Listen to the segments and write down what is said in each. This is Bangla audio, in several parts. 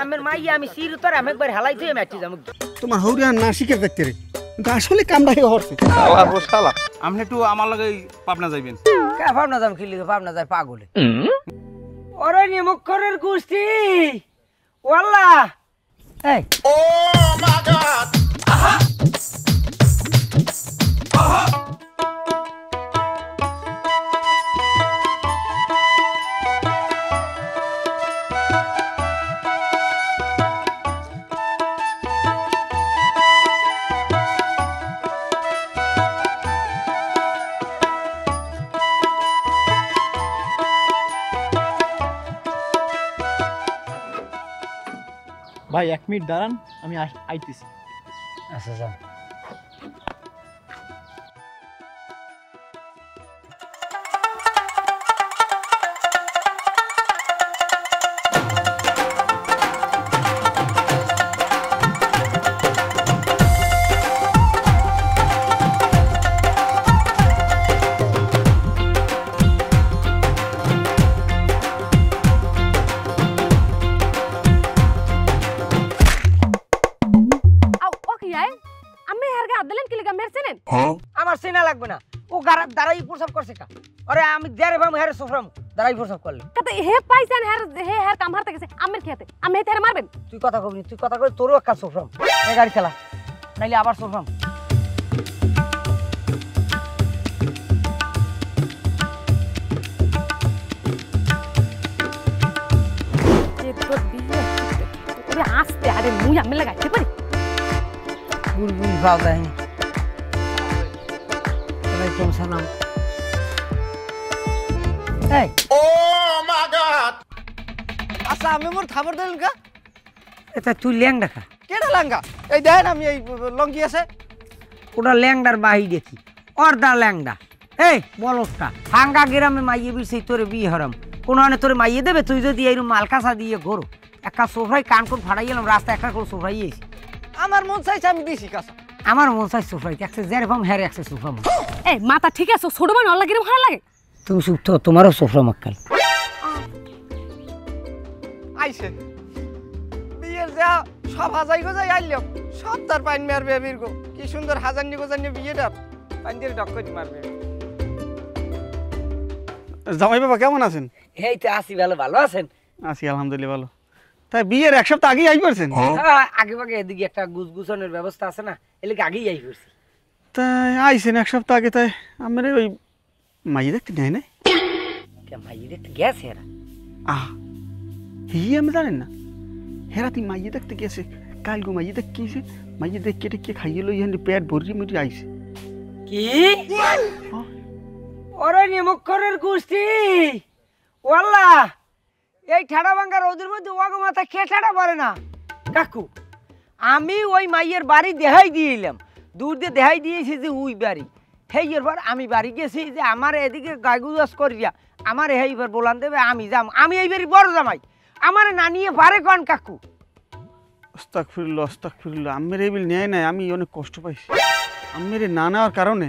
আমের মাইয়া আমি সির তোর আমি একবার হেলাই তুই ম্যাটি যাম তোমার হৌরিয়া না শিখে দেখতে রে কিন্তু আসলে কামটা হে হরছে শালা আপনি একটু আমার লগে পাবনা যাইবেন কে ভাবনা যাম কি লিখে ভাবনা যায় পাগলে ওরে নিমক্ষরের গোষ্ঠী ওয়াল্লাহ এই ও মাই গড ভাই 1 মিনিট দাঁড়ান আমি আইতেছি আচ্ছা যান আমার সিনা লাগবে না ও দাঁড়াই প্রসাব করছে কা আরে আমি দেরে ভাম হেরে সুফরাম দাঁড়াই প্রসাব করলে কত হে পাইছেন হের কাম হারতে গেছে আমের খেতে আমি হেতে মারবেন তুই কথা কবি তুই কথা কই তোরও একটা সুফরাম এই গাড়ি চালা নাইলে আবার সুফরাম আস্তে আরে মুই আমি লাগাইতে পারি বুলবুল পাও দেয়নি ওয়ালাইকুম সালাম এই ও মাই গড আচ্ছা আমি মোর খবর দিলেন কা এটা তুই ল্যাংডা খা কেডা লাঙ্গা এই দেখেন আমি এই লঙ্গি আছে ওটা ল্যাংডার বাহি দেখি অর্ধা ল্যাংডা এই বলসটা হাঙ্গা গ্রামে মাইয়ে বিরছি তোরে বিয়ে হরাম কোনো আনে তোরে মাইয়ে দেবে তুই যদি এইরকম মালকাসা দিয়ে ঘোরো একটা সোফরাই কান কোন ফাড়াই গেলাম রাস্তা একটা করে সোফরাই এসি আমার মন চাইছে আমি দিছি কাছে আমার মন চাই সোফরাই একসে যেরকম হেরে একসে সোফা এই মাথা ঠিক আছে ছোট মানে অল্লাহ কিরম ভালো লাগে তুমি সুপ্ত তোমারও সোফরা মক্কাল আইছে বিয়ের যা সব হাজাই গোজাই আইলাম সব তার পাইন মারবে বীরগো কি সুন্দর হাজারনি গোজারনি বিয়েটা পাইন দিয়ে ডক্কই মারবে জামাই বাবা কেমন আছেন এই তো আসি ভালো আছেন আছি আলহামদুলিল্লাহ ভালো তাই বিয়ের এক সপ্তাহ আগেই আই পড়ছেন আগে ভাগে এদিকে একটা গুছগুছনের ব্যবস্থা আছে না এলাকা আগেই আই পড়ছি তাই আইছেন এক সপ্তাহ আগে তাই আমার ওই মাইয়ে দেখতে নেয় নাই মাইয়ে দেখতে গেছে এরা হি আমি জানেন না হেরা তুই মাইয়ে দেখতে গেছে কাল গো মাইয়ে দেখতে গেছে মাইয়ে দেখে টেকে খাইয়ে লই হেন পেট ভরি মুটি আইছে কি ওরে নিমক্ষরের গোষ্ঠী ওয়াল্লাহ এই ঠাড়া ভাঙ্গার ওদের মধ্যে ওয়াগো মাথা কে ঠাড়া পারে না কাকু আমি ওই মাইয়ের বাড়ি দেখাই দিয়েছিলাম দূর দিয়ে দেখাই দিয়েছি যে ওই বাড়ি হেইয়ের পর আমি বাড়ি গেছি যে আমার এদিকে গাইগুদাস করিয়া আমার হেইবার বলান দেবে আমি যাম আমি এই বাড়ি বড় জামাই আমার না নিয়ে পারে কোন কাকু আস্তাগফিরুল্লাহ আম্মের এই বিল নেয় নাই আমি অনেক কষ্ট পাইছি আম্মের না নেওয়ার কারণে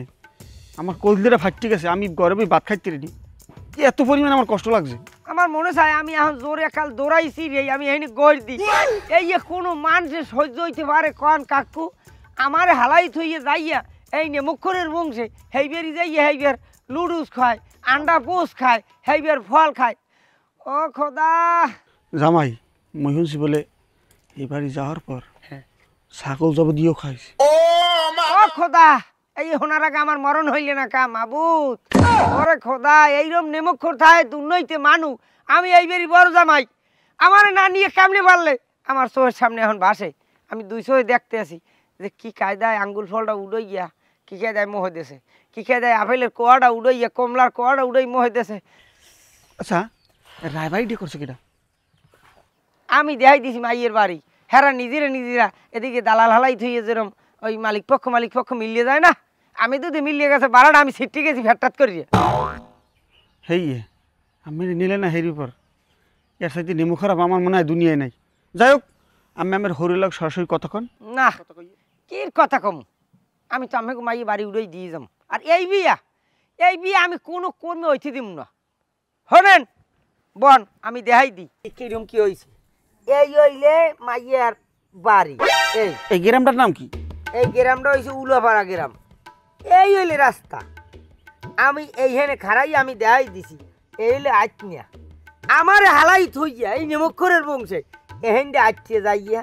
আমার কলদিরা ফাটতে গেছে আমি গরমে ভাত খাইতে রেডি এত পরিমাণে আমার কষ্ট লাগছে আমার মনে চায় আমি এখন জোরে কাল দৌড়াইছি রে আমি এখানে গড় দিই এই যে কোনো মানুষের সহ্য হইতে পারে কন কাকু আমার হালাই থইয়ে যাইয়া এই নিমক্ষরের বংশে হেইবেরি যাইয়া হেইবের লুডুস খায় আন্ডা পোস খায় হেইবের ফল খায় ও খোদা জামাই মহিষী বলে এবারে যাওয়ার পর ছাগল জব দিয়েও খাইছে ও খোদা এই হোনার আগে আমার মরণ হইলে না কা মাবুত ওরে খোদা এইরকম নিমক্ষর থায় দুর্নইতে মানু আমি এইবারই বড় জামাই আমার না নিয়ে কেমনে পারলে আমার চোখের সামনে এখন ভাসে আমি দুই চোখে দেখতে আসি যে কি কায়দায় আঙ্গুল ফলটা উড়ে গিয়া কি কায়দায় মোহ দেশে কি কায়দায় আপেলের কোয়াটা উড়ে গিয়া কমলার কোয়াটা উড়ে মোহ দেশে আচ্ছা রায়বাড়ি করছে কিটা আমি দেখাই দিছি মাইয়ের বাড়ি হেরা নিজেরা এদিকে দালাল হালাই থইয়ে যেরম ওই মালিক পক্ষ মিলিয়ে যায় না আমি তো মিলিয়ে গেছে বারাটা আমি ছিটকে গেছি ফ্যাটটাত করি হেই আমি নিলে না হেরির পর এর সাথে নেমু খারাপ আমার মনে হয় দুনিয়ায় নাই যাই হোক আমি আমার হরিলাগ সরাসরি কতক্ষণ না কি কথা কম আমি তো আমাকে মাইয়ে বাড়ি উড়েই দিয়ে যাম আর এই বিয়া আমি কোনো কর্মে হইতে দিব না হনেন বন আমি দেখাই দিই কিরম কি হয়েছে এই হইলে মাইয়ার বাড়ি। এই গ্রামটার নাম কি? এই গ্রামটা হইছে উলাপাড়া গ্রাম। এই হইলে রাস্তা। আমি এইখানে খাড়াই আমি দেখাই দিছি। এই হইলে আটনিয়া আমার হালাই থইয়া এই নেমক্ষরের বংশে এহেন আটকে যাইয়া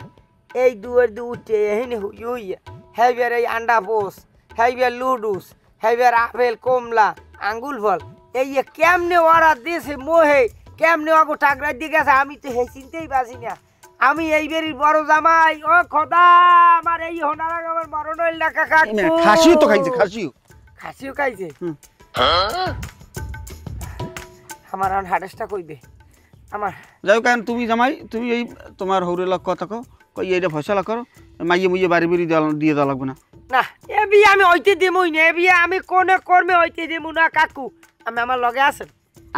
এই দুয়ার দু উঠে এহেন হইয়া হেবিয়ার এই আন্ডা পোস, হেবিয়ার লুডুস, হেবিয়ার আপেল কমলা আঙ্গুল ফল এই কেমনে ওরা দেশে মোহে কেমনে ওগো টাকরার দিকে আছে আমি তো হে চিনতেই পারছি না। আমি এই বেরির বড় জামাই। ও খোদা আমার এই হোনার আগে আমার মরণ হইল না কাকা। খাসিও তো খাইছে, খাসিও খাইছে। আমার এখন হাডেসটা কইবে আমার। যাই কেন তুমি জামাই তুমি এই তোমার হৌরের লোক কথা কই এইটা ফসলা করো, মাইয়ে মুইয়ে বাড়ি বাড়ি দিয়ে দেওয়া লাগবে না। না এ বিয়ে আমি হইতে দেবই না। এ বিয়ে আমি কোনে কর্মে হইতে দেব না কাকু। আমি আমার লগে আছেন।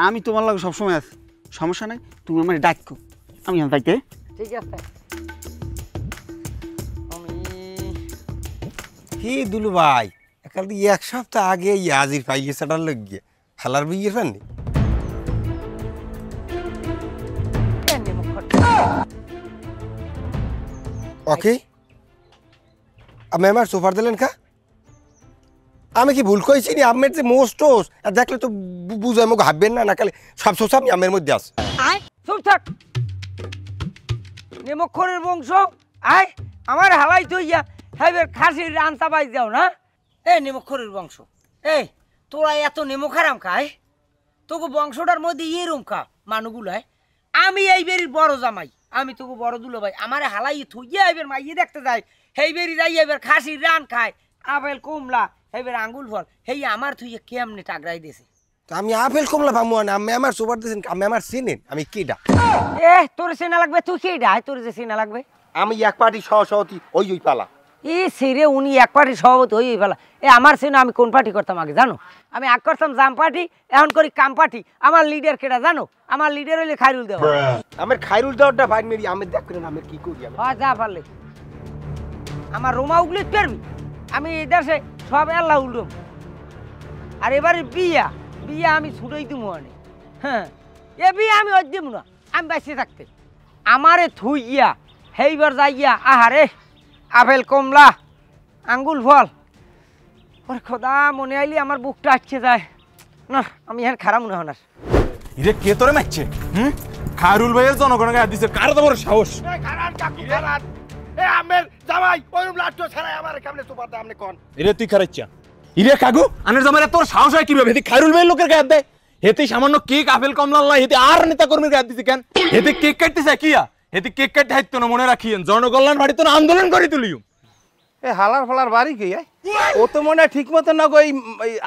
আমি তোমার লগে সবসময় আছি, সমস্যা নাই। তুমি আমার ডাকো, আমি যাইতে। ঠিক আছে। আমি কি দুলু ভাই একাল এক সপ্তাহ আগে আজির পাইয়ে সেটার লোক গিয়ে খেলার বিয়ে পাননি। ওকে আমি আমার সোফার দিলেন কা আমি কি ভুল কইছি নি? আমের যে মোস্টোস দেখলে তো বুঝাই মুখ ভাববেন না, না কালে সব সোসা আমি আমের মধ্যে আছে। চুপ থাক নেমক্ষরের বংশ। আয় আমার হালাই থইয়া হেবের খাসির রান্তা বাই যাও না। এ নেমক্ষরের বংশ, এই তোরা এত নেমখারাম খায়? তোকে বংশটার মধ্যে এরম খা মানুগুলায়। আমি এই বেরির বড় জামাই, আমি তোকে বড় দুলো ভাই। আমার হালাই থইয়া এবার মাইয়ে দেখতে যায় হেই বেরি যাই এবার খাসির রান খায় আপেল কমলা হেবের আঙ্গুল ফল হেই আমার থইয়া কেমনে টাকরাই দিছে। আমি আপেল কমলা পাবো না, আমি আমার সোফার দিয়েছেন, আমি আমার চিনেন আমি কিডা? এ তোর চেনা লাগবে, তুই কে ডাই তোর যে চেনা লাগবে? আমি এক পার্টি সহসভাপতি ওই পালা। এ সেরে উনি এক পার্টির সভাপতি হয়ে ফেলা। এ আমার চেনা আমি কোন পার্টি করতাম আগে জানো? আমি আগ করতাম জাম পার্টি, এখন করি কাম পার্টি। আমার লিডার কেটা জানো? আমার লিডার হইলে খাইরুল দেওয়া। আমার খাইরুল দেওয়াটা ভাই মেরি আমি দেখ করেন আমি কি করি। আমি হ্যাঁ যা পারলে আমার রোমা উগলি পারবি। আমি এই দেশে সব আল্লাহ উল্লুম। আর এবারে বিয়া বিয়া আমি ছুটেই দিব মানে। হ্যাঁ এ বিয়া আমি ওই দিব না, আমি বেঁচে থাকতে। আমারে থুইয়া সেইবার যাইয়া আহারে আপেল কমলা আঙ্গুল ফল ওরে খোদা মনে আইলি আমার বুকটা আটকে যায় না। আমি এখানে খারাপ মনে হনার। ইরে কে তোরে মারছে? খায়রুল ভাইয়ের জনগণের গায়ে দিছে, কার তো বড় সাহস? ইরে তুই খারাইচ্ছা? ইরে কাকু আনের জামাইরে তোর সাহস হয় কিভাবে? হেতি খায়রুল ভাইয়ের লোকের গায়ে দেয়? হেতি সামান্য কেক আপেল কমলা লাই হেতি আর নেতা কর্মীর গায়ে দিছে কেন? হেতি কেক কাটতেছে কিয়া? হেতি কেক কাটতে হাইতো না, মনে রাখিয়েন জনকল্যাণ বাড়ি তো আন্দোলন করে তুলিও। এ হালার ফালার বাড়ি কে ও তো মনে হয় ঠিক মতো না ওই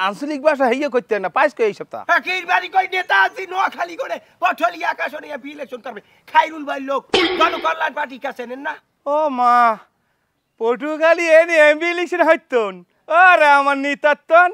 আঞ্চলিক ভাষা হইয়া করতে না পাইস কে এই সপ্তাহ কির বাড়ি কই নেতা আছি নোয়াখালী করে পটলি আকাশনে ইলেকশন করবে খাইরুল ভাই লোক জনকল্যাণ পার্টি কাছে নেন না। ও মা পটুয়াখালী এনে এমপি ইলেকশন হইতন আরে আমার নিতাতন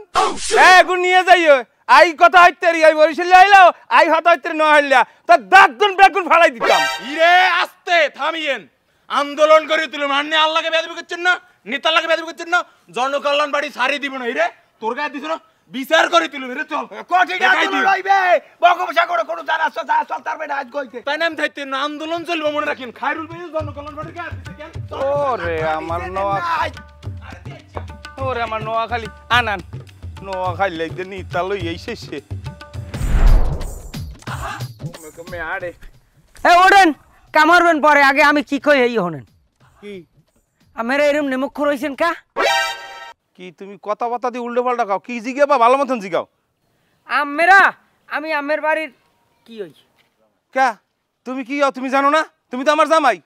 এগুন নিয়ে যাইও আই কথা হইতে রি আই বরিশাল আইলো আই হতা হইতে ন হইলা তো দাগগুন বেগুন ফালাই দিতাম। ইরে আস্তে থামিয়েন, আন্দোলন করে তুলুন। আন্নে আল্লাহকে বেয়াদবি করছেন না, নেতা লাগে বেয়াদবি করছেন না, জনকল্যাণ বাড়ি সারি দিব না। ইরে তোর গায়ে দিছ না, বিচার করে তুলুন। ইরে চল কঠিন আন্দোলন হইবে বঙ্গোপসাগরে কোনো জানা চল তারবে না আজ কইতে তাই নাম থাকতে না আন্দোলন চলবে মনে রাখেন। খায়রুল ভাই জনকল্যাণ বাড়ির গায়ে দিছে কেন? ওরে আমার নোয়াখালী আনান নোয়াখালী লাগতে নিতা লই এই শেষে আরে এ ওড়েন কামারবেন পরে, আগে আমি কি কই এই হনেন কি আমার এরম নেমক্ষর হইছেন কা? কি তুমি কথা বাতা দিয়ে উল্টো পাল্টা খাও? কি জিগাও বা ভালো মতন জিগাও। আমেরা আমি আমের বাড়ির কি হই? কা তুমি কি তুমি জানো না? তুমি তো আমার জামাই।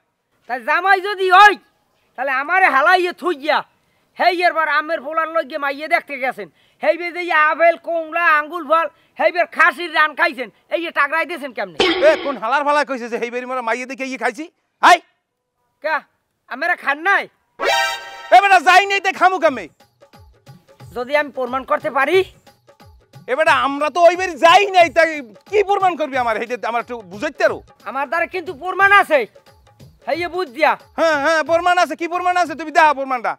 তাই জামাই যদি হই তাহলে আমারে হালাইয়ে থুইয়া হেই এরবার আমের ফোলার লইগে মাইয়ে দেখতে গেছেন, হেইবে যে আপেল কমলা আঙ্গুল ফল হেইবের খাসির রান খাইছেন, এই যে টাকরাই দিয়েছেন কেমনে? এ কোন হালার ফালা কইছে যে হেইবেরি মারা মাইয়ে দেখে ইয়ে খাইছি? হাই কা আমরা খান নাই? এ বেটা যাই নাই তে খামু কামে। যদি আমি প্রমাণ করতে পারি? এ বেটা আমরা তো ওই বাড়ি যাই নাই, তাই কি প্রমাণ করবি আমার? হেইটা আমার একটু বুঝাইতে পারো? আমার দ্বারা কিন্তু প্রমাণ আছে, হেইয়ে বুঝ দিয়া। হ্যাঁ হ্যাঁ প্রমাণ আছে। কি প্রমাণ আছে তুমি দেখা প্রমাণটা?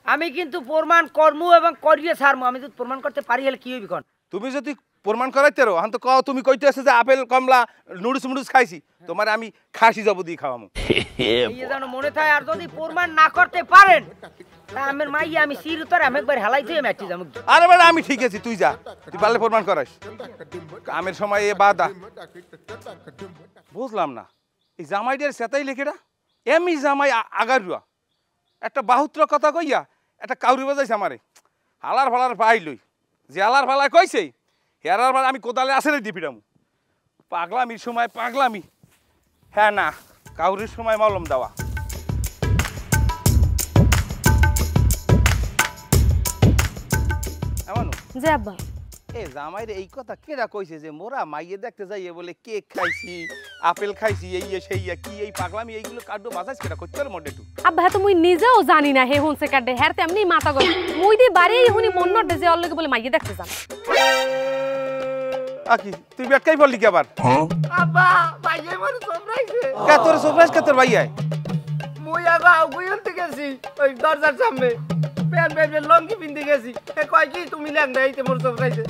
আমি কিন্তু প্রমাণ কর্ম এবং করিয়ে ছাড়মু। আমি যদি প্রমাণ করতে পারি হলে কি হইবি কোন? তুমি যদি প্রমাণ করাইতে রো এখন তো কও তুমি কইতে আছে যে আপেল কমলা নুডলস মুডলস খাইছি তোমার আমি খাসি যাবো দিয়ে খাওয়ামু এই যেন মনে থাকে আর যদি প্রমাণ না করতে পারেন তা আমার মাইয়া আমি সির উত্তর আমি একবার হেলাই দিয়ে ম্যাচি যাবো আরে বেটা আমি ঠিক আছি তুই যা তুই পারলে প্রমাণ করাইস আমের সময় এ বাদা বুঝলাম না এই জামাইদের সেতাই লেখেরা এমনি জামাই আগারুয়া একটা বাহুত্র কথা কইয়া একটা কাউরি বাজাইছে আমারে হালার ফালার পাইলই যে হালার ফালার কইছে হেরার ফালা আমি কোদালে আসলে দিয়ে পিটামু পাগলামির সময় পাগলামি হ্যাঁ না কাউরির সময় মলম দেওয়া এমন যে আব্বা এ জামাইর এই কথা কেডা কইছে যে মোরা মাইয়ে দেখতে যাইয়ে বলে কেক খাইছি আপেল খাইছি এই সেই কি এই পাগলামি এইগুলো কাড্ডো বাজাইছ কেডা কইতে পারে মডে একটু আব্বা হ্যাঁ তো মুই নিজেও জানি না হে হুনছে কাডে হ্যাঁ তেমনি মাথা গল মুই দি বাড়ি হুনি মন নটে যে অল্লকে বলে মাইয়ে দেখতে যান আকি তুই বেটকাই বললি কি আবার আব্বা ভাইয়ে মনে সারপ্রাইজে কে তোর সারপ্রাইজ কে তোর ভাইয়া মুই আগা গুইলতে গেছি ওই দরজার সামনে প্যান প্যান লঙ্গি পিনতে গেছি এ কয় কি তুমি ল্যাংড়া এইতে মোর সারপ্রাইজে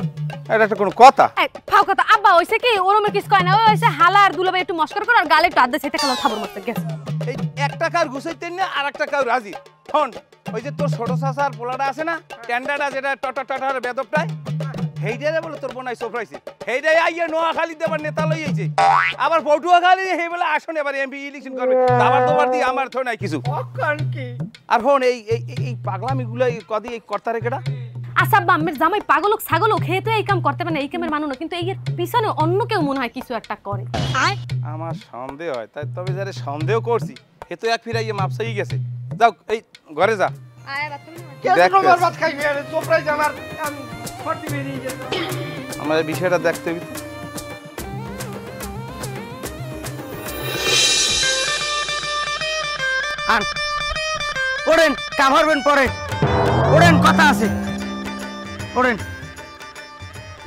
এটা একটা কোন কথা এই ফাও কথা আব্বা হইছে কি ওরমে কিছু কয় না ওই হইছে হালা আর দুলাবে একটু মস্কর করে আর গালে একটু আদে সেটা খেলা খাবার মত গেছে এই একটা কার ঘুষাইতে না আর একটা কার রাজি ফোন ওই যে তোর ছোট সাসার পোলাটা আছে না টেন্ডারটা যেটা টটার বেদবটায় হেইডারে বলে তোর বোনাই সারপ্রাইজে হেইডাই আইয়া নোয়াখালী দেবার নেতা লই আইছে আবার পটুয়াখালী হেই বলে আসনে এবার এমপি ইলেকশন করবে আবার তোবার দি আমার থই নাই কিছু অকান কি আর ফোন এই পাগলামিগুলো এই কদি এই কর্তারে কেডা আচ্ছা আব্বা আমের জামাই পাগলক ছাগলক খেয়ে তো এই কাম করতে পারে না এই কামের মানুষ না কিন্তু এর পিছনে অন্য কেউ মনে হয় কিছু একটা করে আমার সন্দেহ হয় তাই তবে যারে সন্দেহ করছি হে তো এক ফিরাইয়ে মাপসাই গেছে যাও এই ঘরে যা কেন বরবাদ খাইবে আরে সারপ্রাইজ আমার আমি ফটি বেরিয়ে গেছে আমার এই বিষয়টা দেখতে হবে আন ওড়েন কাভারবেন পরে ওড়েন কথা আছে ওড়েন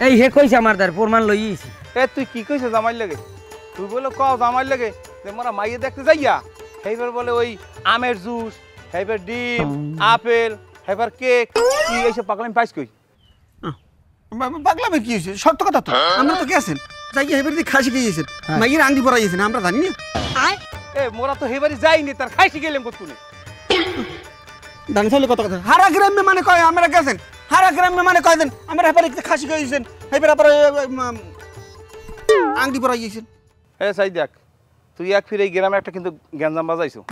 এই হে কইছে আমার দার প্রমাণ লইছি এ তুই কি কইছিস জামাই লাগে তুই বলে কও জামাই লাগে যে মোরা মাইয়ে দেখতে যাইয়া এইবার বলে ওই আমের জুস এইবার ডিম আপেল এইবার কেক কি এইসব পাগলামি পাইছ কই পাগলামে কি হয়েছে সত্য কথা তো আমরা তো গেছেন যাই হেবার দিয়ে খাসি খেয়েছেন মাইয়ের আংটি পরা গেছেন আমরা জানি না এ মোরা তো হেবারি যাইনি তার খাইছি গেলাম কতক্ষণে জানি তাহলে কত কথা হারা গ্রামে মানে কয় আমরা গেছেন হারা গ্রামে মানে কয় দেন আমরা হেবার খাসি খেয়েছেন হেবার আবার আংটি পরা গিয়েছেন এ সাই দেখ তুই এক ফিরে এই গ্রামে একটা কিন্তু গ্যাঞ্জাম বাজাইছো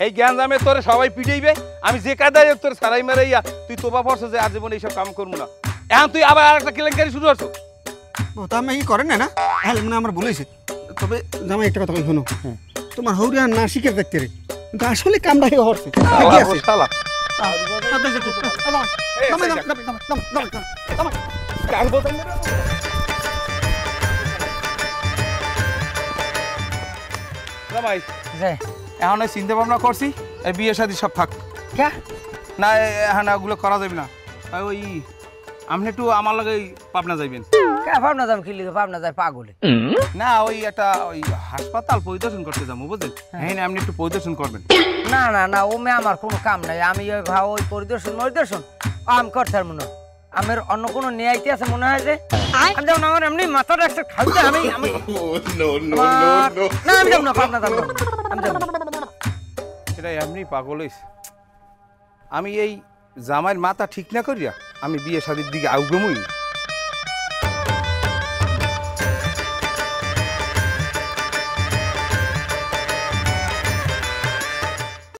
এই গ্যাঞ্জামে তোরে সবাই পিটাইবে আমি যে কায়দায় তোর সারাই মারাইয়া তুই তোবা পড়ছো যে আজীবন এইসব কাম করবো না এখন তুই আবার আরেকটা কেলেঙ্কারি শুরু করছো তা আমি কি করেন না হ্যাঁ মানে আমার বলেছে তবে জামাই একটা কথা কই শোনো তোমার হৌরিয়া না শিখে দেখতে রে কিন্তু আসলে কামটা হে হচ্ছে শালা জামাই এখন চিন্তা ভাবনা করছি এই বিয়ে শাদী সব থাক কে না এখন ওগুলো করা যাবে না ওই আপনি একটু আমার লাগে পাবনা যাইবেন কে ভাবনা যাম কি লিখে ভাবনা যায় পাগলে না ওই একটা ওই হাসপাতাল পরিদর্শন করতে যাবো বুঝলেন হ্যাঁ আপনি একটু পরিদর্শন করবেন না না না ওমে আমার কোনো কাম নাই আমি ওই ওই পরিদর্শন আমি করতে মনে আমার অন্য কোনো নিয়াইতে আছে মনে হয় যে আমি যেমন আমার এমনি মাথাটা একটা খাইতে আমি না আমি যাব না ভাবনা যাব আমি যাব এটা এমনি পাগল হইছে আমি এই জামাইয়ের মাথা ঠিক না করিয়া আমি বিয়ে শাদীর দিকে আউগমই